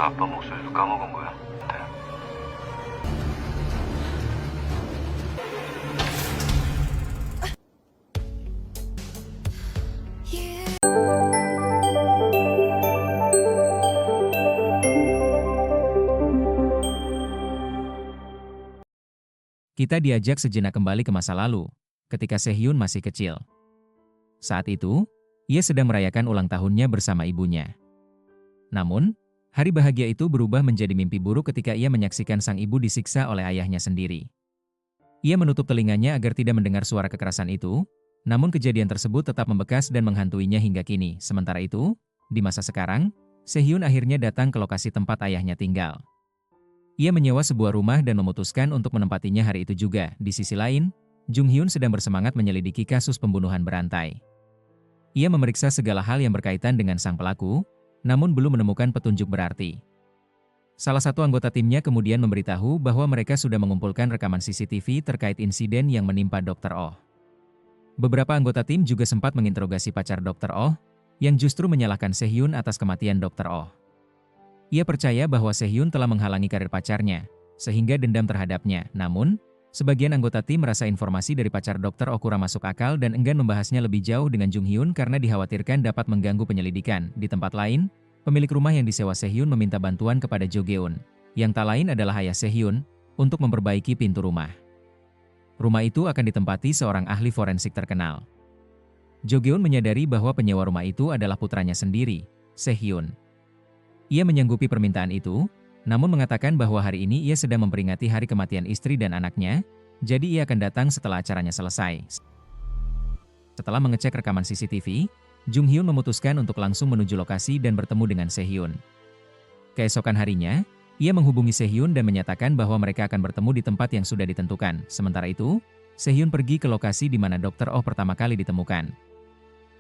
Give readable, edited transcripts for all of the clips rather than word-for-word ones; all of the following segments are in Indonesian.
벌써 아빠 목소리도 까먹은 거야? 네. Kita diajak sejenak kembali ke masa lalu, ketika Sehyun masih kecil. Saat itu, ia sedang merayakan ulang tahunnya bersama ibunya. Namun, hari bahagia itu berubah menjadi mimpi buruk ketika ia menyaksikan sang ibu disiksa oleh ayahnya sendiri. Ia menutup telinganya agar tidak mendengar suara kekerasan itu, namun kejadian tersebut tetap membekas dan menghantuinya hingga kini. Sementara itu, di masa sekarang, Sehyun akhirnya datang ke lokasi tempat ayahnya tinggal. Ia menyewa sebuah rumah dan memutuskan untuk menempatinya hari itu juga. Di sisi lain, Jung Hyun sedang bersemangat menyelidiki kasus pembunuhan berantai. Ia memeriksa segala hal yang berkaitan dengan sang pelaku, namun belum menemukan petunjuk berarti. Salah satu anggota timnya kemudian memberitahu bahwa mereka sudah mengumpulkan rekaman CCTV terkait insiden yang menimpa Dr. Oh. Beberapa anggota tim juga sempat menginterogasi pacar Dr. Oh, yang justru menyalahkan Sehyun atas kematian Dr. Oh. Ia percaya bahwa Sehyun telah menghalangi karir pacarnya, sehingga dendam terhadapnya. Namun, sebagian anggota tim merasa informasi dari pacar Dr. Oh kurang masuk akal dan enggan membahasnya lebih jauh dengan Jung Hyun karena dikhawatirkan dapat mengganggu penyelidikan. Di tempat lain, pemilik rumah yang disewa Sehyun meminta bantuan kepada Jo Geun, yang tak lain adalah ayah Sehyun, untuk memperbaiki pintu rumah. Rumah itu akan ditempati seorang ahli forensik terkenal. Jo Geun menyadari bahwa penyewa rumah itu adalah putranya sendiri, Sehyun. Ia menyanggupi permintaan itu, namun mengatakan bahwa hari ini ia sedang memperingati hari kematian istri dan anaknya, jadi ia akan datang setelah acaranya selesai. Setelah mengecek rekaman CCTV, Jung Hyun memutuskan untuk langsung menuju lokasi dan bertemu dengan Sehyun. Keesokan harinya, ia menghubungi Sehyun dan menyatakan bahwa mereka akan bertemu di tempat yang sudah ditentukan. Sementara itu, Sehyun pergi ke lokasi di mana Dr. Oh pertama kali ditemukan.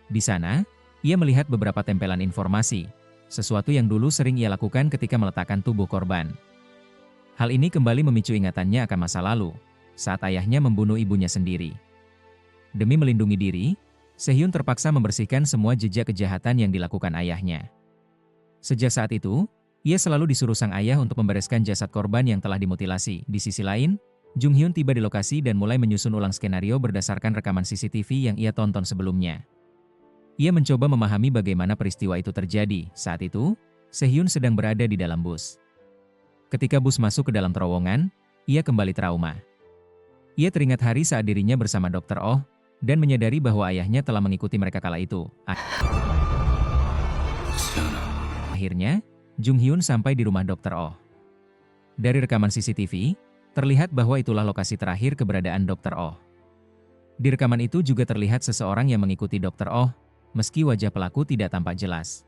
Di sana, ia melihat beberapa tempelan informasi, sesuatu yang dulu sering ia lakukan ketika meletakkan tubuh korban. Hal ini kembali memicu ingatannya akan masa lalu, saat ayahnya membunuh ibunya sendiri. Demi melindungi diri, Sehyun terpaksa membersihkan semua jejak kejahatan yang dilakukan ayahnya. Sejak saat itu, ia selalu disuruh sang ayah untuk membereskan jasad korban yang telah dimutilasi. Di sisi lain, Jung Hyun tiba di lokasi dan mulai menyusun ulang skenario berdasarkan rekaman CCTV yang ia tonton sebelumnya. Ia mencoba memahami bagaimana peristiwa itu terjadi. Saat itu, Sehyun sedang berada di dalam bus. Ketika bus masuk ke dalam terowongan, ia kembali trauma. Ia teringat hari saat dirinya bersama Dr. Oh, dan menyadari bahwa ayahnya telah mengikuti mereka kala itu. Akhirnya, Jung Hyun sampai di rumah Dr. Oh. Dari rekaman CCTV, terlihat bahwa itulah lokasi terakhir keberadaan Dr. Oh. Di rekaman itu juga terlihat seseorang yang mengikuti Dr. Oh, meski wajah pelaku tidak tampak jelas.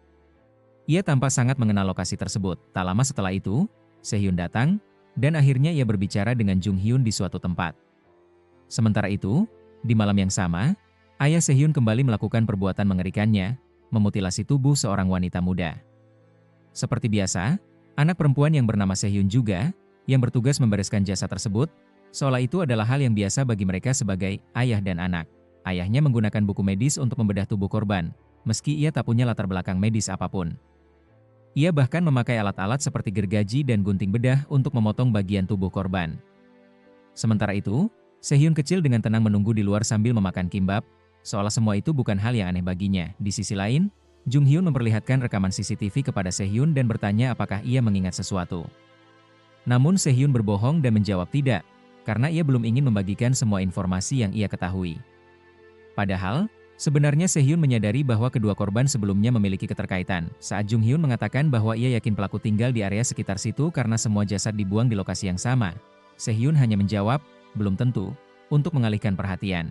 Ia tampak sangat mengenal lokasi tersebut. Tak lama setelah itu, Sehyun datang, dan akhirnya ia berbicara dengan Jung Hyun di suatu tempat. Sementara itu, di malam yang sama, ayah Sehyun kembali melakukan perbuatan mengerikannya, memutilasi tubuh seorang wanita muda. Seperti biasa, anak perempuan yang bernama Sehyun juga, yang bertugas membereskan jasad tersebut, seolah itu adalah hal yang biasa bagi mereka sebagai ayah dan anak. Ayahnya menggunakan buku medis untuk membedah tubuh korban, meski ia tak punya latar belakang medis apapun. Ia bahkan memakai alat-alat seperti gergaji dan gunting bedah untuk memotong bagian tubuh korban. Sementara itu, Sehyun kecil dengan tenang menunggu di luar sambil memakan kimbap, seolah semua itu bukan hal yang aneh baginya. Di sisi lain, Jung Hyun memperlihatkan rekaman CCTV kepada Sehyun dan bertanya apakah ia mengingat sesuatu. Namun Sehyun berbohong dan menjawab tidak, karena ia belum ingin membagikan semua informasi yang ia ketahui. Padahal, sebenarnya Sehyun menyadari bahwa kedua korban sebelumnya memiliki keterkaitan. Saat Jung Hyun mengatakan bahwa ia yakin pelaku tinggal di area sekitar situ karena semua jasad dibuang di lokasi yang sama, Sehyun hanya menjawab, belum tentu, untuk mengalihkan perhatian.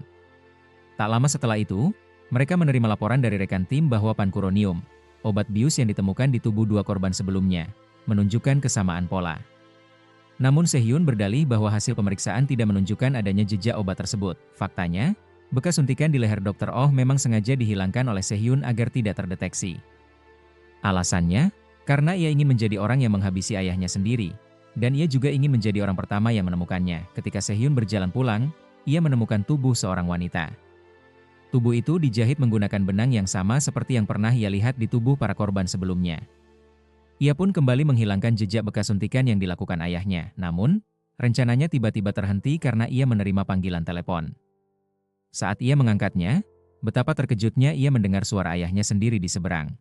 Tak lama setelah itu, mereka menerima laporan dari rekan tim bahwa pankuronium, obat bius yang ditemukan di tubuh dua korban sebelumnya, menunjukkan kesamaan pola. Namun Sehyun berdalih bahwa hasil pemeriksaan tidak menunjukkan adanya jejak obat tersebut. Faktanya, bekas suntikan di leher Dr. Oh memang sengaja dihilangkan oleh Sehyun agar tidak terdeteksi. Alasannya, karena ia ingin menjadi orang yang menghabisi ayahnya sendiri, dan ia juga ingin menjadi orang pertama yang menemukannya. Ketika Sehyun berjalan pulang, ia menemukan tubuh seorang wanita. Tubuh itu dijahit menggunakan benang yang sama seperti yang pernah ia lihat di tubuh para korban sebelumnya. Ia pun kembali menghilangkan jejak bekas suntikan yang dilakukan ayahnya. Namun, rencananya tiba-tiba terhenti karena ia menerima panggilan telepon. Saat ia mengangkatnya, betapa terkejutnya ia mendengar suara ayahnya sendiri di seberang.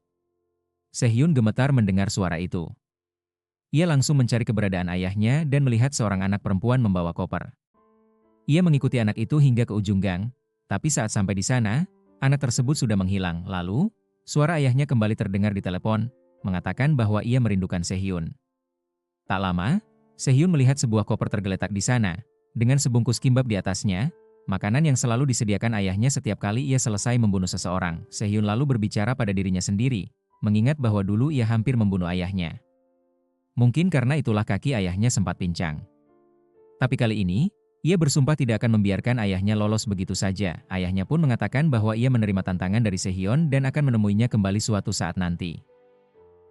Sehyun gemetar mendengar suara itu. Ia langsung mencari keberadaan ayahnya dan melihat seorang anak perempuan membawa koper. Ia mengikuti anak itu hingga ke ujung gang, tapi saat sampai di sana, anak tersebut sudah menghilang. Lalu, suara ayahnya kembali terdengar di telepon, mengatakan bahwa ia merindukan Sehyun. Tak lama, Sehyun melihat sebuah koper tergeletak di sana, dengan sebungkus kimbap di atasnya, makanan yang selalu disediakan ayahnya setiap kali ia selesai membunuh seseorang. Sehyun lalu berbicara pada dirinya sendiri, mengingat bahwa dulu ia hampir membunuh ayahnya. Mungkin karena itulah kaki ayahnya sempat pincang. Tapi kali ini, ia bersumpah tidak akan membiarkan ayahnya lolos begitu saja. Ayahnya pun mengatakan bahwa ia menerima tantangan dari Sehyun dan akan menemuinya kembali suatu saat nanti.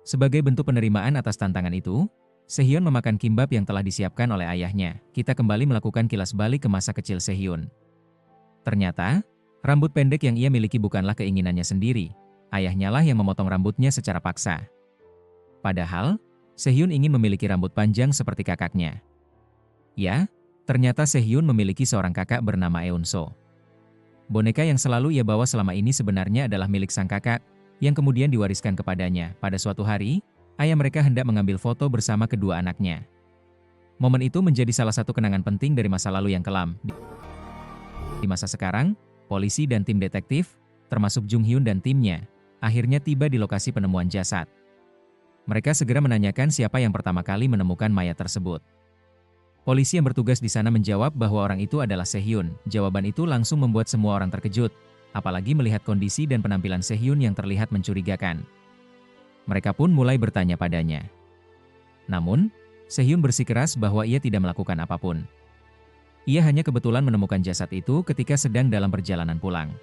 Sebagai bentuk penerimaan atas tantangan itu, Sehyun memakan kimbap yang telah disiapkan oleh ayahnya. Kita kembali melakukan kilas balik ke masa kecil Sehyun. Ternyata, rambut pendek yang ia miliki bukanlah keinginannya sendiri. Ayahnya lah yang memotong rambutnya secara paksa. Padahal, Sehyun ingin memiliki rambut panjang seperti kakaknya. Ya, ternyata Sehyun memiliki seorang kakak bernama Eunso. Boneka yang selalu ia bawa selama ini sebenarnya adalah milik sang kakak, yang kemudian diwariskan kepadanya. Pada suatu hari, ayah mereka hendak mengambil foto bersama kedua anaknya. Momen itu menjadi salah satu kenangan penting dari masa lalu yang kelam. Di masa sekarang, polisi dan tim detektif, termasuk Jung Hyun dan timnya, akhirnya tiba di lokasi penemuan jasad. Mereka segera menanyakan siapa yang pertama kali menemukan mayat tersebut. Polisi yang bertugas di sana menjawab bahwa orang itu adalah Sehyun. Jawaban itu langsung membuat semua orang terkejut, apalagi melihat kondisi dan penampilan Sehyun yang terlihat mencurigakan. Mereka pun mulai bertanya padanya. Namun, Sehyun bersikeras bahwa ia tidak melakukan apapun. Ia hanya kebetulan menemukan jasad itu ketika sedang dalam perjalanan pulang.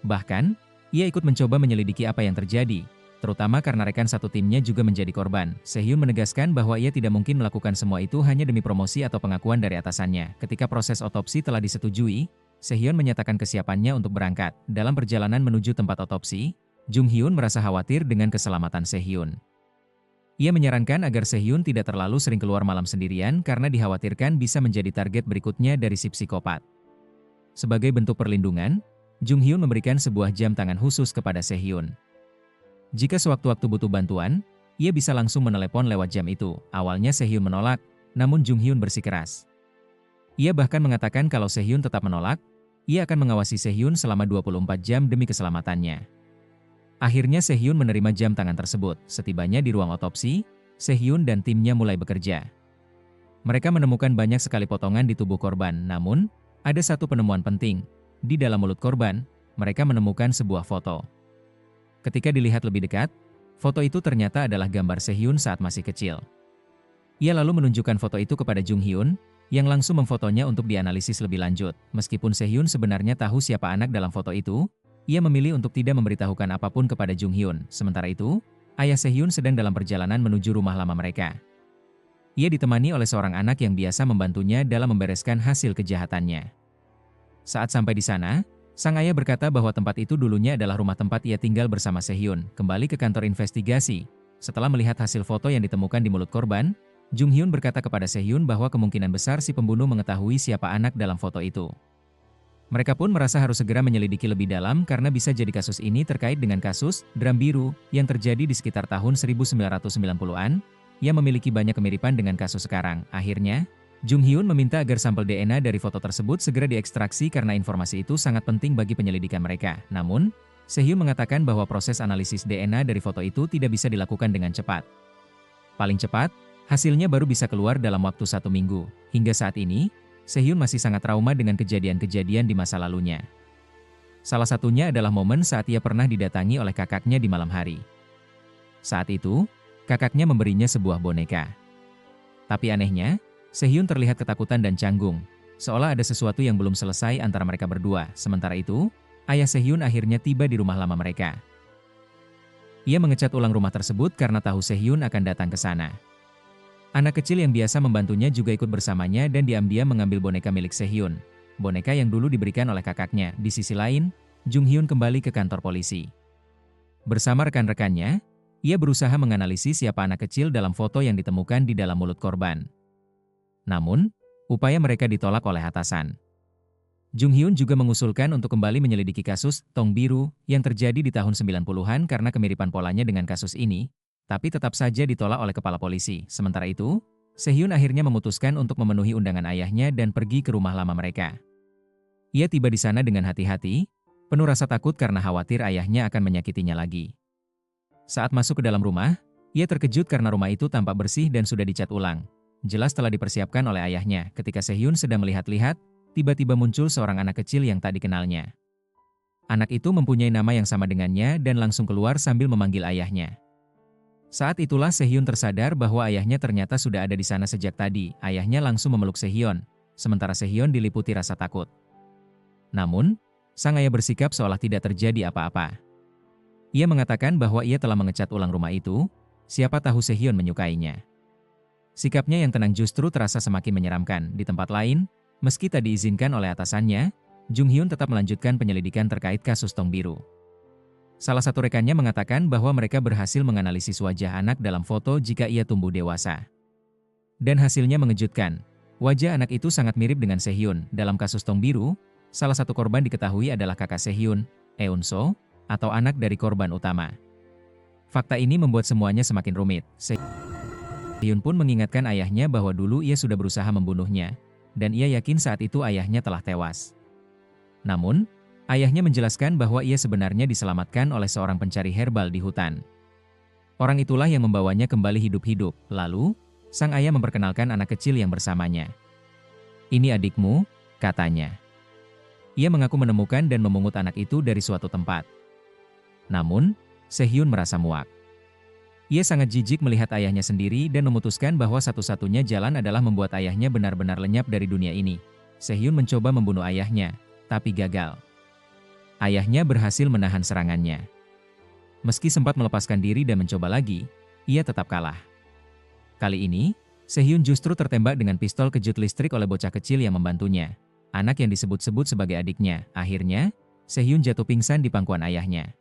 Bahkan, ia ikut mencoba menyelidiki apa yang terjadi, terutama karena rekan satu timnya juga menjadi korban. Sehyun menegaskan bahwa ia tidak mungkin melakukan semua itu hanya demi promosi atau pengakuan dari atasannya. Ketika proses otopsi telah disetujui, Sehyun menyatakan kesiapannya untuk berangkat. Dalam perjalanan menuju tempat otopsi, Jung Hyun merasa khawatir dengan keselamatan Sehyun. Ia menyarankan agar Sehyun tidak terlalu sering keluar malam sendirian karena dikhawatirkan bisa menjadi target berikutnya dari si psikopat. Sebagai bentuk perlindungan, Jung Hyun memberikan sebuah jam tangan khusus kepada Sehyun. Jika sewaktu-waktu butuh bantuan, ia bisa langsung menelepon lewat jam itu. Awalnya Sehyun menolak, namun Jung Hyun bersikeras. Ia bahkan mengatakan kalau Sehyun tetap menolak, ia akan mengawasi Sehyun selama 24 jam demi keselamatannya. Akhirnya Sehyun menerima jam tangan tersebut. Setibanya di ruang otopsi, Sehyun dan timnya mulai bekerja. Mereka menemukan banyak sekali potongan di tubuh korban, namun ada satu penemuan penting. Di dalam mulut korban, mereka menemukan sebuah foto. Ketika dilihat lebih dekat, foto itu ternyata adalah gambar Sehyun saat masih kecil. Ia lalu menunjukkan foto itu kepada Jung Hyun, yang langsung memfotonya untuk dianalisis lebih lanjut. Meskipun Sehyun sebenarnya tahu siapa anak dalam foto itu, ia memilih untuk tidak memberitahukan apapun kepada Jung Hyun. Sementara itu, ayah Sehyun sedang dalam perjalanan menuju rumah lama mereka. Ia ditemani oleh seorang anak yang biasa membantunya dalam membereskan hasil kejahatannya. Saat sampai di sana, sang ayah berkata bahwa tempat itu dulunya adalah rumah tempat ia tinggal bersama Sehyun. Kembali ke kantor investigasi, setelah melihat hasil foto yang ditemukan di mulut korban, Jung Hyun berkata kepada Sehyun bahwa kemungkinan besar si pembunuh mengetahui siapa anak dalam foto itu. Mereka pun merasa harus segera menyelidiki lebih dalam karena bisa jadi kasus ini terkait dengan kasus dram biru yang terjadi di sekitar tahun 1990-an, yang memiliki banyak kemiripan dengan kasus sekarang. Akhirnya, Jung Hyun meminta agar sampel DNA dari foto tersebut segera diekstraksi karena informasi itu sangat penting bagi penyelidikan mereka. Namun, Sehyun mengatakan bahwa proses analisis DNA dari foto itu tidak bisa dilakukan dengan cepat. Paling cepat, hasilnya baru bisa keluar dalam waktu 1 minggu. Hingga saat ini, Sehyun masih sangat trauma dengan kejadian-kejadian di masa lalunya. Salah satunya adalah momen saat ia pernah didatangi oleh kakaknya di malam hari. Saat itu, kakaknya memberinya sebuah boneka. Tapi anehnya, Sehyun terlihat ketakutan dan canggung, seolah ada sesuatu yang belum selesai antara mereka berdua. Sementara itu, ayah Sehyun akhirnya tiba di rumah lama mereka. Ia mengecat ulang rumah tersebut karena tahu Sehyun akan datang ke sana. Anak kecil yang biasa membantunya juga ikut bersamanya dan diam-diam mengambil boneka milik Sehyun, boneka yang dulu diberikan oleh kakaknya. Di sisi lain, Jung Hyun kembali ke kantor polisi. Bersama rekan-rekannya, Ia berusaha menganalisis siapa anak kecil dalam foto yang ditemukan di dalam mulut korban. Namun, upaya mereka ditolak oleh atasan. Jung Hyun juga mengusulkan untuk kembali menyelidiki kasus Tong Biru yang terjadi di tahun 90-an karena kemiripan polanya dengan kasus ini, tapi tetap saja ditolak oleh kepala polisi. Sementara itu, Sehyun akhirnya memutuskan untuk memenuhi undangan ayahnya dan pergi ke rumah lama mereka. Ia tiba di sana dengan hati-hati, penuh rasa takut karena khawatir ayahnya akan menyakitinya lagi. Saat masuk ke dalam rumah, ia terkejut karena rumah itu tampak bersih dan sudah dicat ulang. Jelas telah dipersiapkan oleh ayahnya. Ketika Sehyun sedang melihat-lihat, tiba-tiba muncul seorang anak kecil yang tak dikenalnya. Anak itu mempunyai nama yang sama dengannya dan langsung keluar sambil memanggil ayahnya. Saat itulah Sehyun tersadar bahwa ayahnya ternyata sudah ada di sana sejak tadi. Ayahnya langsung memeluk Sehyun, sementara Sehyun diliputi rasa takut. Namun, sang ayah bersikap seolah tidak terjadi apa-apa. Ia mengatakan bahwa ia telah mengecat ulang rumah itu, siapa tahu Sehyun menyukainya. Sikapnya yang tenang justru terasa semakin menyeramkan. Di tempat lain, meski tak diizinkan oleh atasannya, Jung Hyun tetap melanjutkan penyelidikan terkait kasus Tong Biru. Salah satu rekannya mengatakan bahwa mereka berhasil menganalisis wajah anak dalam foto jika ia tumbuh dewasa. Dan hasilnya mengejutkan. Wajah anak itu sangat mirip dengan Sehyun. Dalam kasus Tong Biru, salah satu korban diketahui adalah kakak Sehyun, Eun So, atau anak dari korban utama. Fakta ini membuat semuanya semakin rumit. Sehyun pun mengingatkan ayahnya bahwa dulu ia sudah berusaha membunuhnya, dan ia yakin saat itu ayahnya telah tewas. Namun, ayahnya menjelaskan bahwa ia sebenarnya diselamatkan oleh seorang pencari herbal di hutan. Orang itulah yang membawanya kembali hidup-hidup. Lalu, sang ayah memperkenalkan anak kecil yang bersamanya. "Ini adikmu," katanya. Ia mengaku menemukan dan memungut anak itu dari suatu tempat. Namun, Sehyun merasa muak. Ia sangat jijik melihat ayahnya sendiri dan memutuskan bahwa satu-satunya jalan adalah membuat ayahnya benar-benar lenyap dari dunia ini. Sehyun mencoba membunuh ayahnya, tapi gagal. Ayahnya berhasil menahan serangannya. Meski sempat melepaskan diri dan mencoba lagi, ia tetap kalah. Kali ini, Sehyun justru tertembak dengan pistol kejut listrik oleh bocah kecil yang membantunya, anak yang disebut-sebut sebagai adiknya. Akhirnya, Sehyun jatuh pingsan di pangkuan ayahnya.